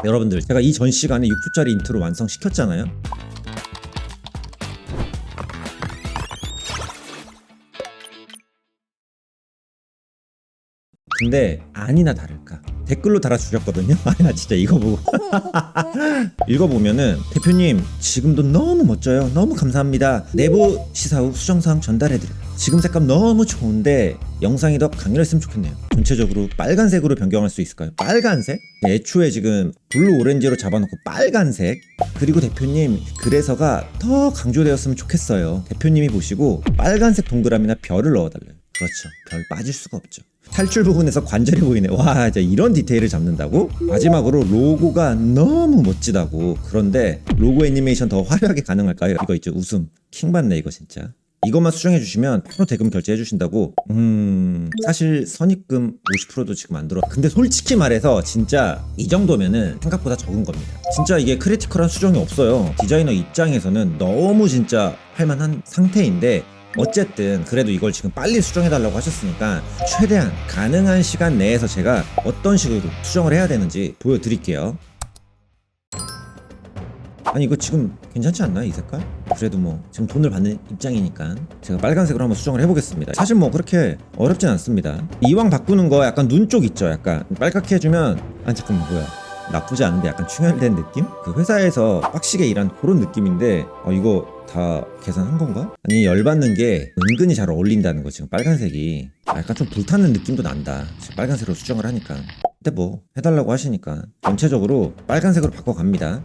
여러분들 제가 이 전 시간에 6초짜리 인트로 완성시켰잖아요. 근데 아니나 다를까 댓글로 달아주셨거든요. 아니 나 진짜 이거 보고 읽어보면은 대표님 지금도 너무 멋져요. 너무 감사합니다. 내부 시사 후 수정사항 전달해드려요. 지금 색감 너무 좋은데 영상이 더 강렬했으면 좋겠네요. 전체적으로 빨간색으로 변경할 수 있을까요? 빨간색? 애초에 지금 블루 오렌지로 잡아놓고 빨간색. 그리고 대표님 그래서가 더 강조되었으면 좋겠어요. 대표님이 보시고 빨간색 동그라미나 별을 넣어달래요. 그렇죠. 별 빠질 수가 없죠. 탈출 부분에서 관절이 보이네. 와, 이제 이런 디테일을 잡는다고? 마지막으로 로고가 너무 멋지다고. 그런데 로고 애니메이션 더 화려하게 가능할까요? 이거 있죠. 웃음. 킹받네 이거 진짜. 이것만 수정해 주시면 바로 대금 결제해 주신다고. 사실 선입금 50%도 지금 안 들어. 근데 솔직히 말해서 진짜 이 정도면은 생각보다 적은 겁니다. 진짜 이게 크리티컬한 수정이 없어요. 디자이너 입장에서는 너무 진짜 할만한 상태인데 어쨌든 그래도 이걸 지금 빨리 수정해달라고 하셨으니까 최대한 가능한 시간 내에서 제가 어떤 식으로 수정을 해야 되는지 보여드릴게요. 아니 이거 지금 괜찮지 않나요? 이 색깔? 그래도 뭐 지금 돈을 받는 입장이니까 제가 빨간색으로 한번 수정을 해보겠습니다. 사실 뭐 그렇게 어렵진 않습니다. 이왕 바꾸는 거 약간 눈 쪽 있죠? 약간 빨갛게 해주면 아니 잠깐만 뭐야 나쁘지 않은데 약간 충혈된 느낌? 그 회사에서 빡시게 일한 그런 느낌인데 이거 다 계산한 건가? 아니 열받는 게 은근히 잘 어울린다는 거. 지금 빨간색이 약간 좀 불타는 느낌도 난다 지금 빨간색으로 수정을 하니까. 근데 뭐 해달라고 하시니까 전체적으로 빨간색으로 바꿔갑니다.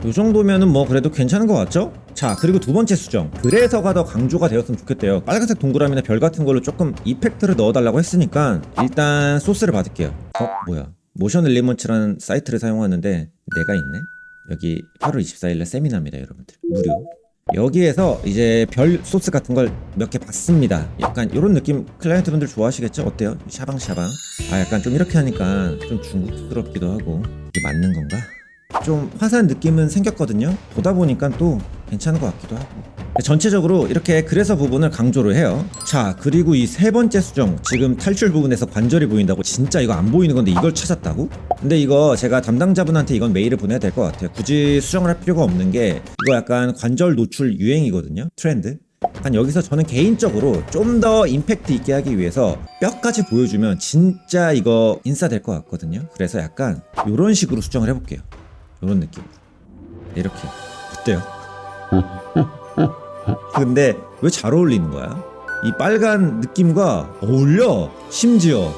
이 정도면은 뭐 그래도 괜찮은 것 같죠? 자, 그리고 두 번째 수정. 그래서가 더 강조가 되었으면 좋겠대요. 빨간색 동그라미나 별 같은 걸로 조금 이펙트를 넣어달라고 했으니까 일단 소스를 받을게요. 뭐야, 모션 엘리먼츠라는 사이트를 사용하는데 내가 있네? 여기 8월 24일날 세미나입니다 여러분들. 무료. 여기에서 이제 별 소스 같은 걸 몇 개 봤습니다. 약간 이런 느낌 클라이언트 분들 좋아하시겠죠? 어때요? 샤방샤방. 약간 좀 이렇게 하니까 좀 중국스럽기도 하고. 이게 맞는 건가? 좀 화사한 느낌은 생겼거든요. 보다 보니까 또 괜찮은 것 같기도 하고. 전체적으로 이렇게 그래서 부분을 강조를 해요. 자, 그리고 이 세 번째 수정. 지금 탈출 부분에서 관절이 보인다고. 진짜 이거 안 보이는 건데 이걸 찾았다고? 근데 이거 제가 담당자분한테 이건 메일을 보내야 될 것 같아요. 굳이 수정을 할 필요가 없는 게 이거 약간 관절 노출 유행이거든요. 트렌드. 한 여기서 저는 개인적으로 좀 더 임팩트 있게 하기 위해서 뼈까지 보여주면 진짜 이거 인싸 될 것 같거든요. 그래서 약간 이런 식으로 수정을 해볼게요. 이런 느낌. 이렇게. 어때요? 근데 왜 잘 어울리는 거야? 이 빨간 느낌과 어울려. 심지어.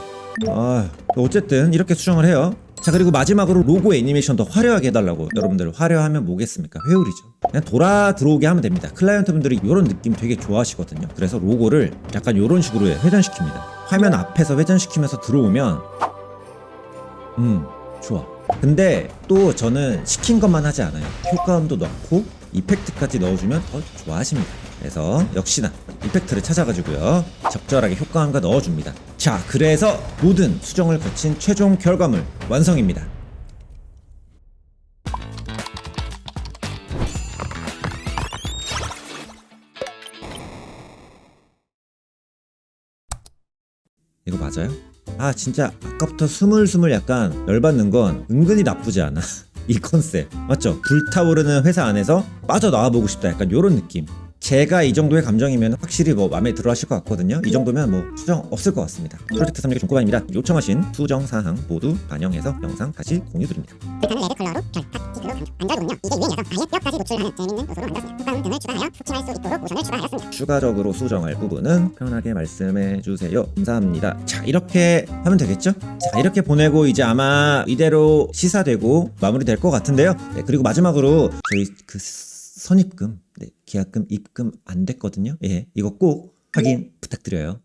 어쨌든 이렇게 수정을 해요. 자, 그리고 마지막으로 로고 애니메이션 더 화려하게 해달라고. 여러분들 화려하면 뭐겠습니까? 회오리죠. 그냥 돌아 들어오게 하면 됩니다. 클라이언트 분들이 이런 느낌 되게 좋아하시거든요. 그래서 로고를 약간 이런 식으로 회전시킵니다. 화면 앞에서 회전시키면서 들어오면 좋아. 근데 또 저는 시킨 것만 하지 않아요. 효과음도 넣고 이펙트까지 넣어주면 더 좋아하십니다. 그래서 역시나 이펙트를 찾아가지고요 적절하게 효과음과 넣어줍니다. 자, 그래서 모든 수정을 거친 최종 결과물 완성입니다. 이거 맞아요? 진짜 아까부터 스물스물 약간 열받는 건 은근히 나쁘지 않아. 이 컨셉 맞죠? 불타오르는 회사 안에서 빠져나와보고 싶다 약간 요런 느낌. 제가 이 정도의 감정이면 확실히 뭐 마음에 들어 하실 것 같거든요. 이 정도면 뭐 수정 없을 것 같습니다. 프로젝트 365 종코반입니다. 요청하신 수정 사항 모두 반영해서 영상 다시 공유드립니다. 불타는 레드 컬러로 별, 탁, 뒷으로 안절거든요. 이게 유행이어서 아예 뼈까지 노출하는 재밌는 요소로 만들었습니다. 효과음 등을 추가하여 푹침할 수 있도록 모션을 추가하였습니다. 추가적으로 수정할 부분은 편하게 말씀해 주세요. 감사합니다. 자, 이렇게 하면 되겠죠? 자, 이렇게 보내고 이제 아마 이대로 시사되고 마무리될 것 같은데요. 네, 그리고 마지막으로 저희 그 선입금, 계약금, 입금 안 됐거든요. 이거 꼭 확인 부탁드려요.